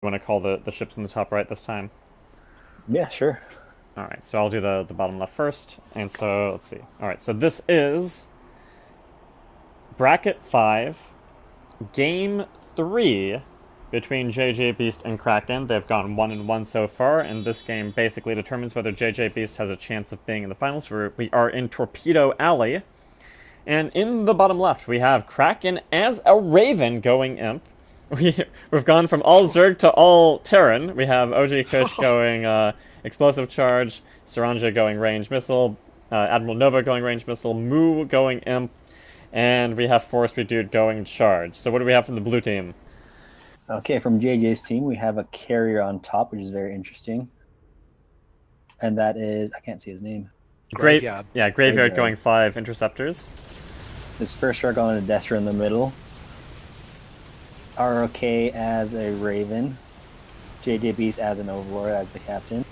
want to call the ships in the top right this time? Yeah, sure. Alright, so I'll do the bottom left first. And so, let's see. Alright, so this is Bracket 5, Game 3 between JJBeast and Kraken. They've gone 1-1 so far, and this game basically determines whether JJBeast has a chance of being in the finals. We are in Torpedo Alley. And in the bottom left, we have Kraken as a Raven going Imp. We've gone from all Zerg to all Terran. We have OG Kush going Explosive Charge, Saranja going Range Missile, Admiral Nova going Range Missile, Moo going Imp, and we have Forestry Dude going Charge. So what do we have from the blue team? Okay, from JJ's team, we have a carrier on top, which is very interesting. And that is, I can't see his name. Graveyard. Yeah, Graveyard going 5 Interceptors. His first struggle on a Destra in the middle. ROK as a Raven. JJBeast as an Overlord as the captain.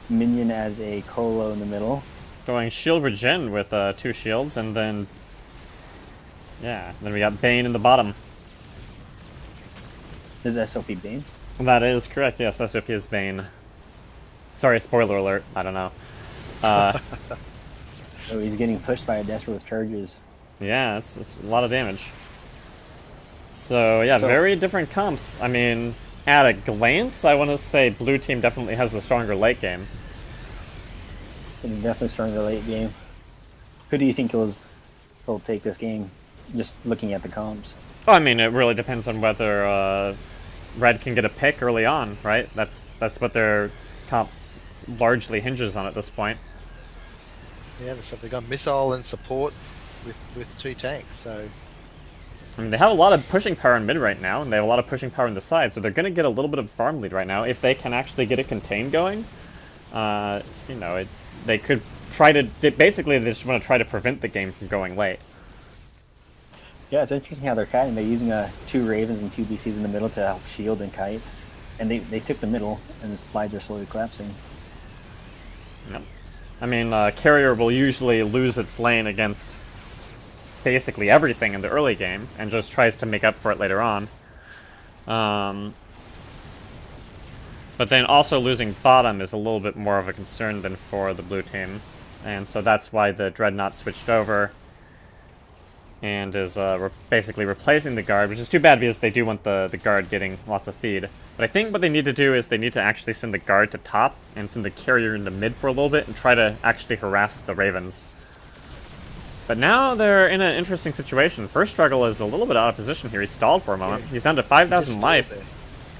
Minion as a Colo in the middle. Going Shield Regen with 2 shields, and then... yeah, then we got Bane in the bottom. Is SOP Bane? That is correct, yes, SOP is Bane. Sorry, spoiler alert, I don't know. Oh, he's getting pushed by a Destra with charges. Yeah, it's a lot of damage. So, yeah, very different comps. I mean, at a glance, I want to say blue team definitely has the stronger late game. Definitely stronger late game. Who do you think will take this game, just looking at the comps? Oh, I mean, it really depends on whether Red can get a pick early on, right? That's what their comp largely hinges on at this point. Yeah, so they've got missile and support with 2 tanks, so... I mean, they have a lot of pushing power in mid right now, and they have a lot of pushing power in the side, so they're going to get a little bit of farm lead right now. If they can actually get a contain going, you know, they could try to... basically, they just want to try to prevent the game from going late. Yeah, it's interesting how they're kiting. They're using 2 Ravens and 2 BCs in the middle to help shield and kite. And they took the middle, and the slides are slowly collapsing. Yep. I mean, Carrier will usually lose its lane against basically everything in the early game, and just tries to make up for it later on. But then also losing bottom is a little bit more of a concern than for the blue team. And so that's why the Dreadnought switched over and is basically replacing the guard, which is too bad because they do want the guard getting lots of feed. But I think what they need to do is they need to actually send the guard to top and send the carrier into mid for a little bit and try to actually harass the Ravens. But now they're in an interesting situation. First struggle is a little bit out of position here. He's stalled for a moment. He's down to 5,000 life.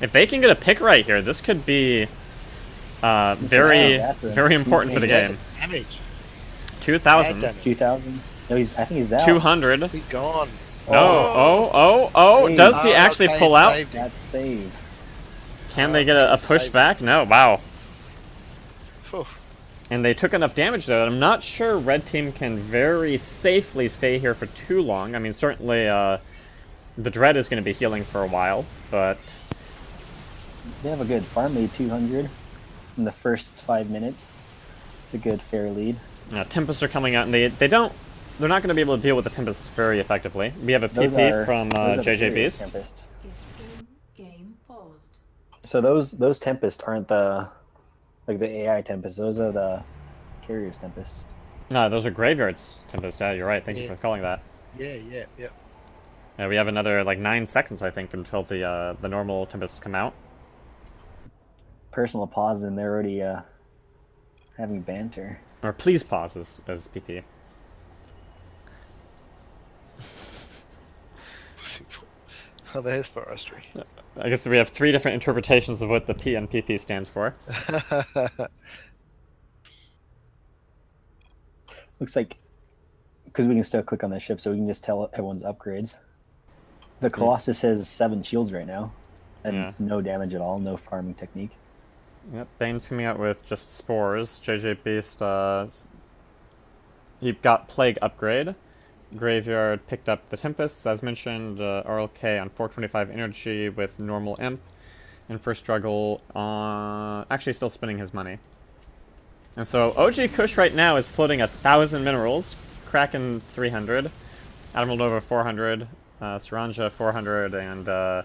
If they can get a pick right here, this could be very important for the game. Damage. 2,000. 2,000? No, I think he's out. 200. He's gone. Oh. Does he actually pull out? That's save. Can they get a push back? No, wow. Whew. And they took enough damage, though, that I'm not sure Red Team can very safely stay here for too long. I mean, certainly the Dread is going to be healing for a while, but... They have a good farm lead, 200 in the first 5 minutes. It's a good, fair lead. Tempests are coming out, and they're not going to be able to deal with the Tempests very effectively. We have a PP from JJBeast. Game paused. So those Tempests aren't the AI Tempests. Those are the Carrier's Tempests. No, those are Graveyard's Tempests. Yeah, you're right. Thank you for calling that. Yeah. Yeah, we have another, 9 seconds, I think, until the normal Tempests come out. Personal pause, and they're already having banter. Or please pause as PP. Oh, there's forestry. I guess we have 3 different interpretations of what the P and PP stands for. Looks like, because we can still click on the ship, so we can just tell everyone's upgrades. The Colossus has 7 shields right now, and no damage at all, no farming technique. Yep, Bane's coming out with just spores. JJBeast, he got Plague upgrade. Graveyard picked up the Tempests, as mentioned. RLK on 425 energy with normal imp. And first struggle, actually still spending his money. And so OG Kush right now is floating 1,000 minerals. Kraken 300. Admiral Nova 400. Saranja 400, and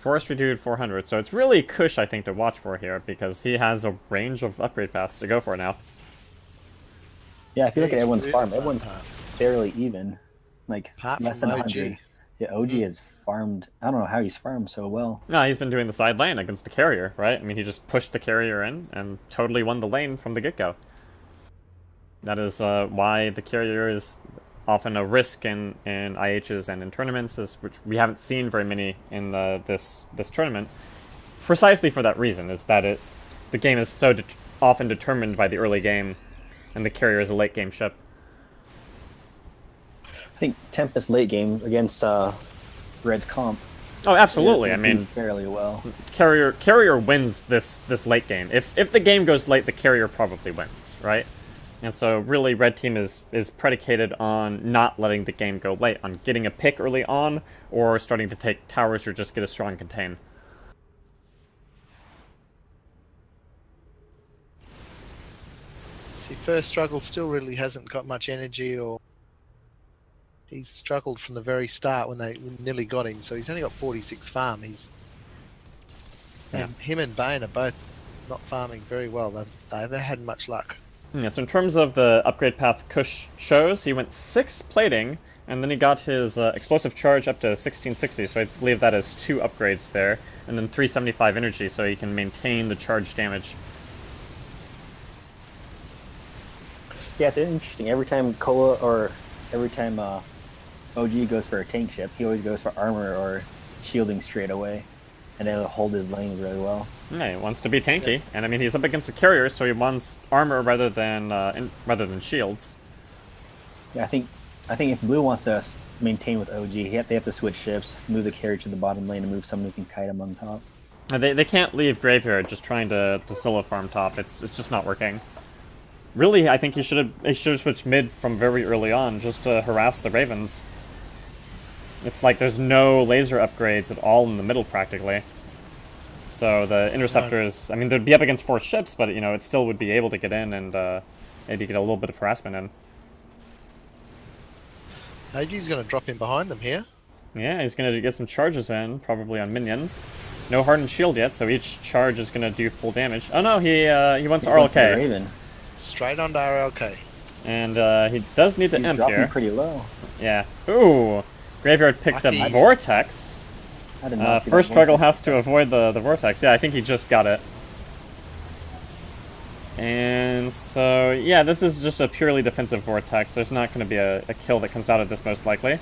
Forestry Dude 400. So it's really Kush, I think, to watch for here, because he has a range of upgrade paths to go for now. Yeah, if you look at He's everyone's really farm, fun everyone's part. fairly even. Like, Apart less from than OG. 100. Yeah, OG has farmed... I don't know how he's farmed so well. No, he's been doing the side lane against the carrier, right? I mean, he just pushed the carrier in and totally won the lane from the get-go. That is why the carrier is often a risk in IHs and in tournaments, which we haven't seen very many in this tournament. Precisely for that reason, is that the game is so often determined by the early game, and the carrier is a late game ship. I think Tempest late game against Red's comp. Oh, absolutely. They I mean, do fairly well. carrier wins this late game. If the game goes late, the carrier probably wins, right? And so really red team is predicated on not letting the game go late, on getting a pick early on, or starting to take towers or just get a strong contain. See, First Struggle still really hasn't got much energy, or he's struggled from the very start when they nearly got him. So he's only got 46 farm. And him and Bane are both not farming very well. They haven't had much luck. Yeah, so in terms of the upgrade path Kush chose, he went 6 plating, and then he got his explosive charge up to 1660, so I believe that is 2 upgrades there, and then 375 energy, so he can maintain the charge damage. Yeah, it's interesting. Every time Cola or every time OG goes for a tank ship, he always goes for armor or shielding straight away, and it'll hold his lane really well. Yeah, he wants to be tanky, and I mean he's up against a carrier, so he wants armor rather than shields. Yeah, I think if Blue wants to maintain with OG, they have to switch ships, move the carrier to the bottom lane, and move someone who can kite him on top. They can't leave Graveyard just trying to solo farm top. It's just not working. Really, I think he should have switched mid from very early on just to harass the Ravens. It's like there's no laser upgrades at all in the middle practically. So the interceptors, I mean, they'd be up against 4 ships, but it still would be able to get in and maybe get a little bit of harassment in. OG's going to drop in behind them here. Yeah, he's going to get some charges in, probably on minion. No hardened shield yet, so each charge is going to do full damage. Oh no, he wants RLK. Raven. Straight on to RLK. And he does need to He's imp dropping here. pretty low. Yeah. Ooh! Graveyard picked Lucky. up Vortex. I did not see that First Struggle Vortex. has to avoid the Vortex. Yeah, I think he just got it. And so, yeah, this is just a purely defensive Vortex. There's not going to be a kill that comes out of this most likely.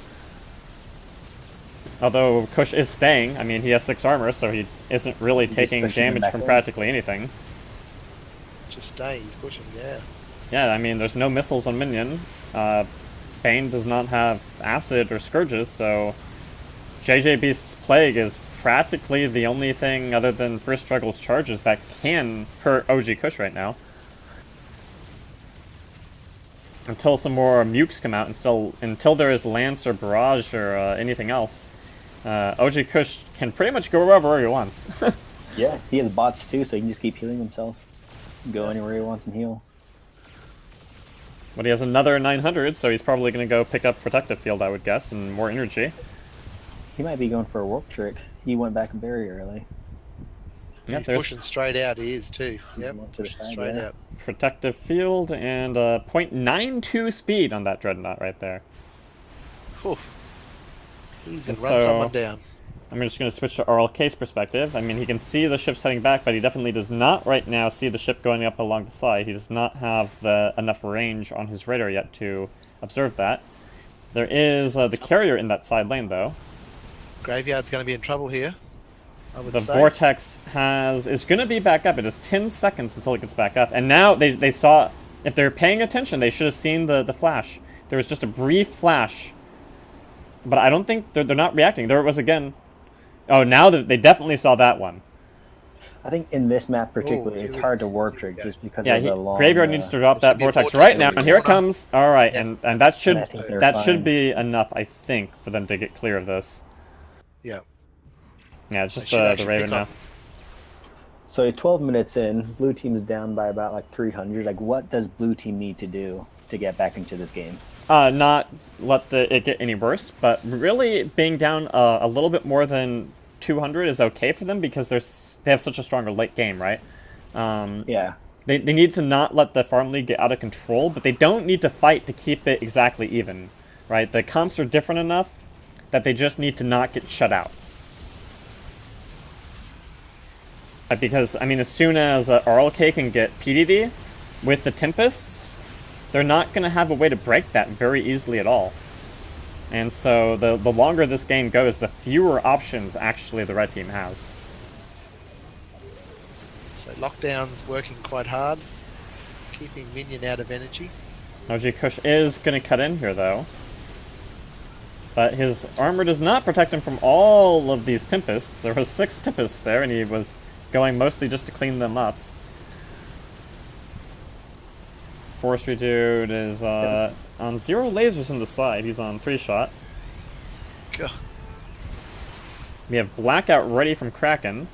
Although Kush is staying. I mean, he has 6 armor, so he isn't really taking pushing him damage back from in. practically anything. Just stay, he's pushing, yeah. Yeah, I mean, there's no missiles on minion. Bane does not have acid or scourges, so JJBeast's Plague is practically the only thing other than First Struggle's charges that can hurt OG Kush right now. Until some more mukes come out, and until there is Lance or Barrage or anything else, OG Kush can pretty much go wherever he wants. Yeah, he has bots too, so he can just keep healing himself. Go anywhere he wants and heal. But he has another 900, so he's probably going to go pick up Protective Field, I would guess, and more energy. He might be going for a warp trick. He went back very early. Yep, He's there's pushing straight out, he is too. Yep, Going to the pushing side, straight yeah. out. Protective Field and 0.92 speed on that Dreadnought right there. Whew. He's And gonna run so- someone down. I'm just going to switch to RLK's perspective. I mean, he can see the ship's heading back, but he definitely does not right now see the ship going up along the side. He does not have enough range on his radar yet to observe that. There is the carrier in that side lane, though. Graveyard's going to be in trouble here, I would The say. Vortex is going to be back up. It is 10 seconds until it gets back up. And now they saw, if they're paying attention, they should have seen the flash. There was just a brief flash. But I don't think they're not reacting. There it was again. Oh, now they definitely saw that one. I think in this map particularly, here it's we- hard to warp trick just because Yeah, of the long... Graveyard needs to drop there that should be a Vortex vortex right in now, the and here it corner. comes. All right, Yeah. and that should And I think they're that should fine. be enough, I think, for them to get clear of this. Yeah. Yeah, it's just They should the actually Raven pick now. up. So 12 minutes in, blue team's down by about like 300. Like, what does blue team need to do to get back into this game? Not let it get any worse, but really being down a little bit more than 200 is okay for them because they have such a stronger late game, right? Yeah. They need to not let the farm league get out of control, but they don't need to fight to keep it exactly even, right? The comps are different enough that they just need to not get shut out. Because, I mean, as soon as RLK can get PDD with the Tempests, they're not going to have a way to break that very easily at all. And so the longer this game goes, the fewer options actually the red team has. So Lockdown's working quite hard, keeping Minion out of energy. OG Kush is going to cut in here, though. But his armor does not protect him from all of these Tempests. There was 6 Tempests there, and he was going mostly just to clean them up. Forestry dude is on 0 lasers in the side. He's on 3-shot. God. We have Blackout ready from Kraken.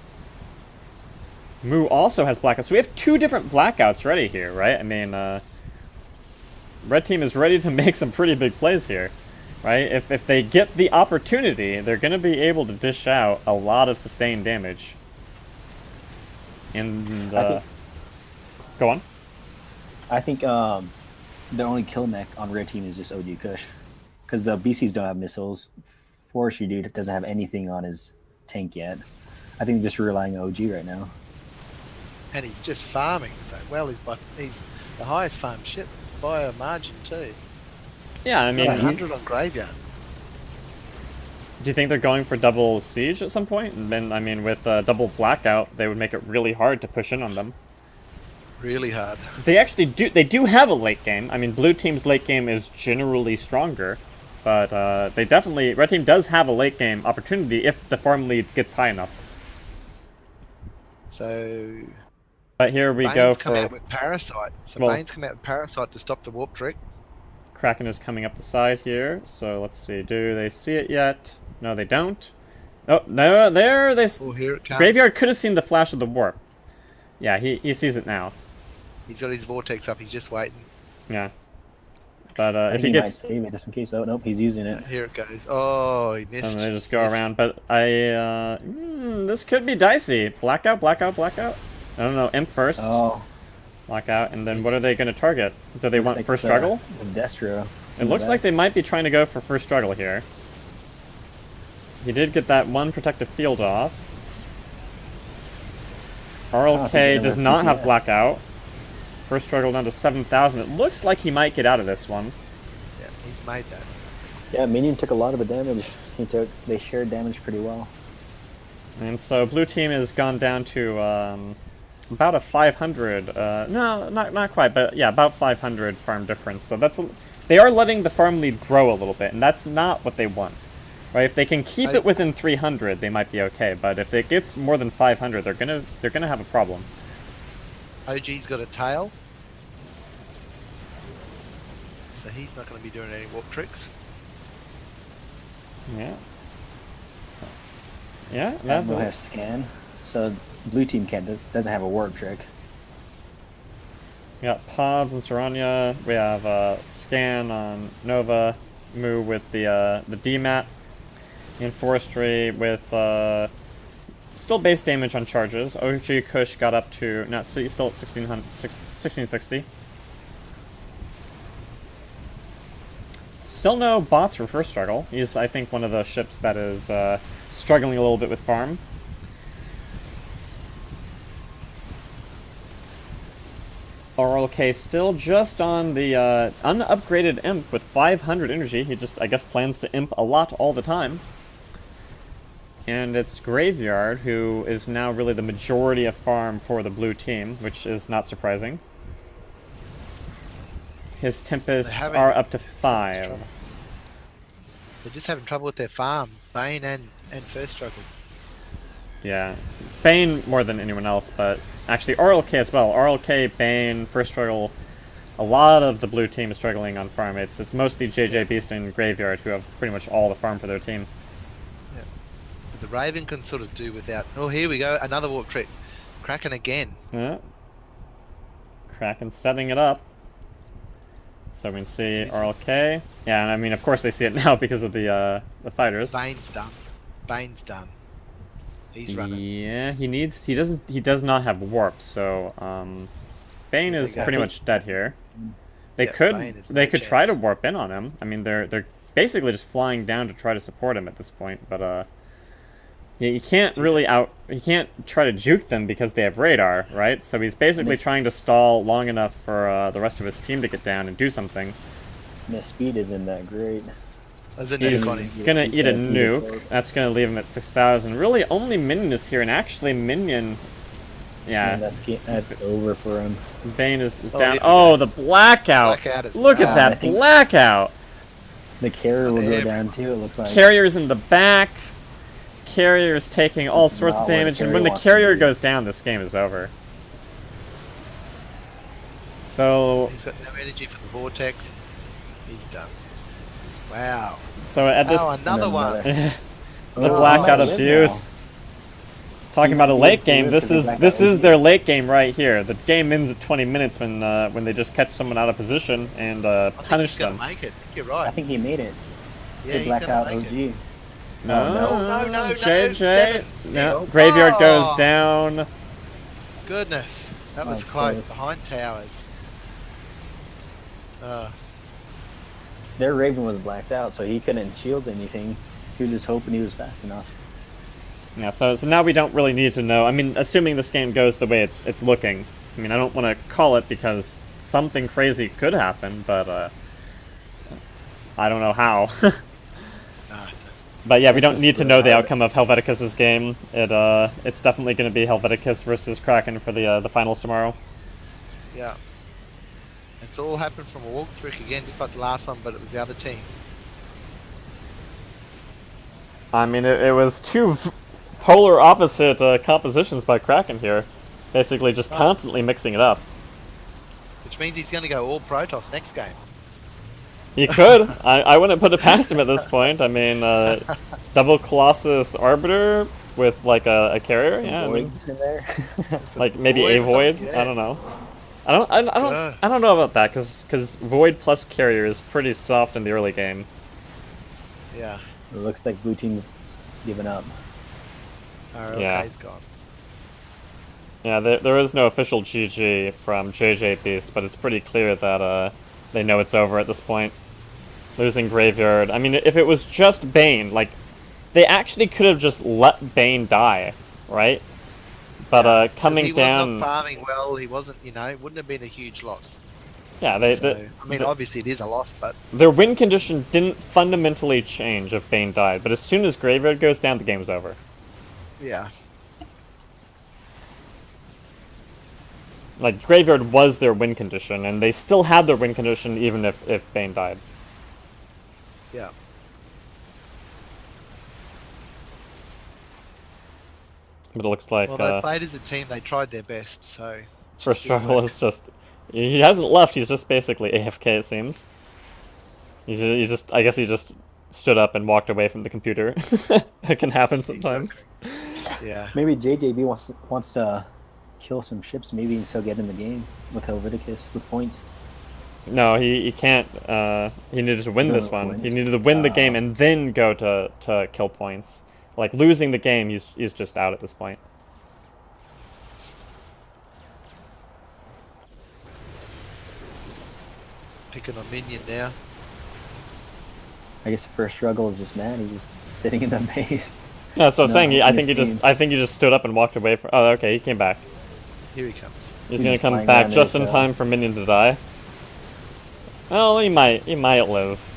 Moo also has Blackout. So we have 2 different Blackouts ready here, right? I mean, red team is ready to make some pretty big plays here, right? If they get the opportunity, they're going to be able to dish out a lot of sustained damage. And go on. I think the only kill mech on red team is just OG Kush, because the BCs don't have missiles. Forestry dude doesn't have anything on his tank yet. I think they're just relying on OG right now. And he's just farming so well. He's the highest farmed ship by a margin too. Yeah, I mean, 100 on Graveyard. do you think they're going for double siege at some point? And then, I mean, with double blackout, they would make it really hard to push in on them. Really hard. They actually do. They do have a late game. I mean, blue team's late game is generally stronger, but they definitely red team does have a late game opportunity if the farm lead gets high enough. So. But here we Bane's go come for out with Parasite. So well, Bane's come out with Parasite to stop the warp trick. Kraken is coming up the side here. So let's see. Do they see it yet? No, they don't. Oh, no, there they. Oh, here it comes. Graveyard could have seen the flash of the warp. Yeah, he sees it now. He's got his vortex up. He's just waiting. Yeah. But if he he might gets, save it just in case. Oh nope, he's using it. Here it goes. Oh, he missed. and they just go around. But this could be dicey. Blackout, blackout, blackout. I don't know. Imp first. Oh, Blackout, and then what are they going to target? Do they want like first struggle? The Destro. It looks like they might be trying to go for first struggle here. He did get that one protective field off. RLK does not have blackout. First struggle down to 7,000. It looks like he might get out of this one. Yeah, he's made that. Yeah, Minion took a lot of the damage. They shared damage pretty well. And so blue team has gone down to about a 500. No, not quite, but yeah, about 500 farm difference. So they are letting the farm lead grow a little bit, and that's not what they want. Right? If they can keep it within 300, they might be okay. But if it gets more than 500, they're gonna have a problem. OG's got a tail. So he's not going to be doing any warp tricks. Yeah. Yeah, that's Admiral has scan, so blue team doesn't have a warp trick. We got Pods and Serania. We have scan on Nova. Moo with the DMAT. And Forestry with still base damage on charges. OG Kush got up to still at 1660. Still no bots for first struggle. He's, I think, one of the ships that is struggling a little bit with farm. RLK still just on the unupgraded imp with 500 energy. He just, I guess, plans to imp a lot all the time. And it's Graveyard, who is now really the majority of farm for the blue team, which is not surprising. His Tempests are up to 5. They're just having trouble with their farm. Bane and first struggle. Yeah. Bane more than anyone else, but actually RLK as well. RLK, Bane, first struggle. A lot of the blue team is struggling on farm. It's mostly JJBeast and Graveyard who have pretty much all the farm for their team. Yeah. But the Raven can sort of do without... Oh, here we go. Another warp trick. Kraken again. Yeah. Kraken setting it up. So we can see RLK. Yeah, and I mean, of course they see it now because of the fighters. Bane's done. Bane's done. He's running. Yeah, he does not have warp, so Bane There is you go. pretty much dead here. They Yeah, could Bane is they no could try to chance. warp in on him. I mean, they're basically just flying down to try to support him at this point, but yeah, he can't try to juke them because they have radar, right? So he's basically trying to stall long enough for the rest of his team to get down and do something. And the speed isn't that great. There's a He's nuke on him. gonna He's eat a gonna nuke. That's gonna leave him at 6,000. Really, only Minion is here, and actually Minion, yeah, And that's over for him. Bane is Oh, down. yeah. Oh, the blackout! Blackout is Look at bad. that I think- blackout! The carrier will go Everyone. down too. It looks like. Carrier's in the back. Carrier's taking all This is sorts of not what a damage, and carrier when the wants to carrier do. goes down, this game is over. So, He's got no energy for the vortex. He's done. Wow. so at this, Oh, another one. the Oh, blackout he might live abuse. Talking He about a might be late able to game. live This for the is blackout their abuse. late game right here. The game ends at 20 minutes when they just catch someone out of position and I think punish he's gonna them. make it. You're I right. think he made it. Yeah, The he's blackout gonna make it. OG. no, JJ. seven. No, Oh. Graveyard goes down. Goodness, that was Oh, close. close. Behind towers. Their Raven was blacked out, so he couldn't shield anything. He was just hoping he was fast enough. Yeah, so now we don't really need to know. I mean, assuming this game goes the way it's looking. I mean, I don't want to call it because something crazy could happen, but I don't know how. Nah, But yeah, we This don't is need to for know the Helvet- outcome of Helveticus's game. It's definitely going to be Helveticus versus Kraken for the finals tomorrow. yeah. It's all happened from a walk trick again, just like the last one, but it was the other team. I mean, it was two polar opposite compositions by Kraken here, basically just constantly mixing it up. Which means he's going to go all Protoss next game. He could. I wouldn't put it past him at this point. I mean, double Colossus Arbiter with like a carrier. Some Yeah, I mean, voids in there. like maybe a Void, Void. yeah. I don't know. I don't know about that because Void plus carrier is pretty soft in the early game. Yeah. It looks like blue team's given up. RLK's Yeah. gone. Yeah, there is no official GG from JJBeast, but it's pretty clear that they know it's over at this point. Losing Graveyard. I mean, if it was just Bane, like, they actually could have just let Bane die, right? But Yeah, 'cause coming he down, wasn't farming well. He wasn't, it wouldn't have been a huge loss. yeah, I mean, obviously it is a loss, but their win condition didn't fundamentally change if Bane died. But as soon as Graveyard goes down, the game's over. yeah. Like, Graveyard was their win condition, and they still had their win condition even if Bane died. Yeah. But it looks like Well, they played as a team. They tried their best. So first struggle is just... He hasn't left, he's just basically AFK, it seems. I guess he just stood up and walked away from the computer. It can happen sometimes. yeah. Maybe JJB wants to kill some ships. Maybe he can still get in the game with Helveticus with points. No, he can't. He needed to win He's this on one. points. He needed to win the game and then go to kill points. Like, losing the game, he's just out at this point. Picking on minion now. I guess the first struggle is just mad. He's just sitting in the base. Yeah, that's what I'm No, saying. in I his think he just stood up and walked away from... Oh, okay, he came back. Here he comes. He's He's gonna just come lying back down just there, in so- time for Minion to die. Well, he might live.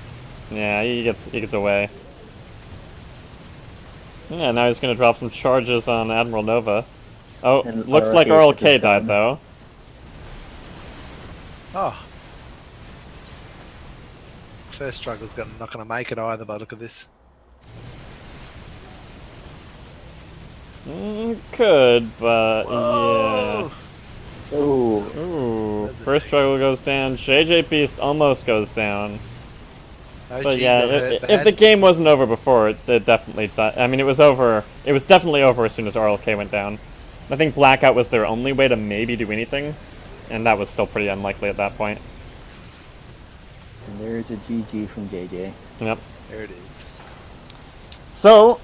Yeah, he gets away. Yeah, now he's gonna drop some charges on Admiral Nova. Oh, And looks like RLK took RLK his died gun. though. Oh. First struggle's not going to make it either by the look of this. Could, but Whoa! Oh, yeah. Ooh, first struggle goes down. JJBeast almost goes down. OG But yeah, got hurt if bad. the game wasn't over before, it definitely died. I mean, it was over. It was definitely over as soon as RLK went down. I think Blackout was their only way to maybe do anything, and that was still pretty unlikely at that point. and there's a GG from JJ. Yep. There it is. So,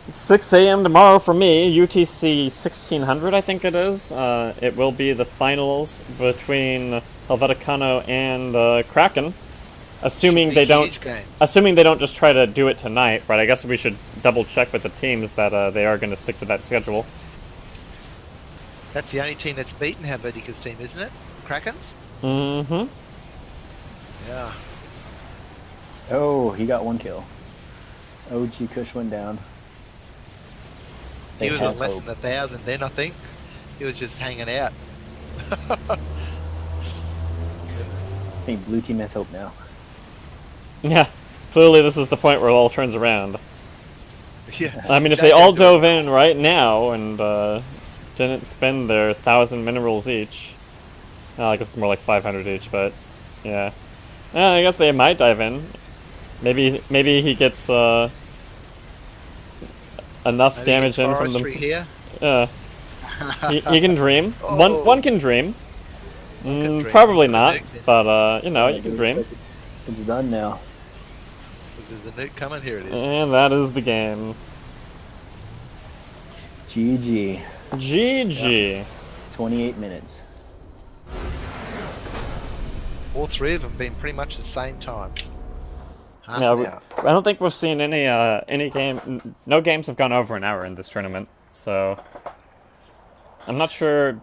6 a.m. tomorrow for me, UTC 1600, I think it is. It will be the finals between Helveticano and Kraken. Assuming they don't, Huge game. assuming they don't just try to do it tonight, but I guess we should double check with the teams that they are going to stick to that schedule. That's the only team that's beaten Helvetica's team, isn't it? Krakens? Mm-hmm. Yeah. Oh, he got 1 kill. OG Kush went down. He They was have on less hope. than 1,000 then, I think. He was just hanging out. I think blue team has hope now. Yeah, clearly this is the point where it all turns around. Yeah. I mean, if they all dove in right now and didn't spend their 1,000 minerals each, I guess it's more like 500 each, but yeah. Yeah, I guess they might dive in. Maybe he gets enough Maybe damage in from forestry them. here. Yeah, he can dream. Oh. One can dream. dream. Probably He's not, got a nuke but you know, you can dream. It's done now. There's a nuke coming. Here it is. And that is the game. GG. GG. 28 minutes. All 3 of them been pretty much the same time. Half Yeah, an hour. I don't think we've seen any game. No games have gone over an hour in this tournament, so I'm not sure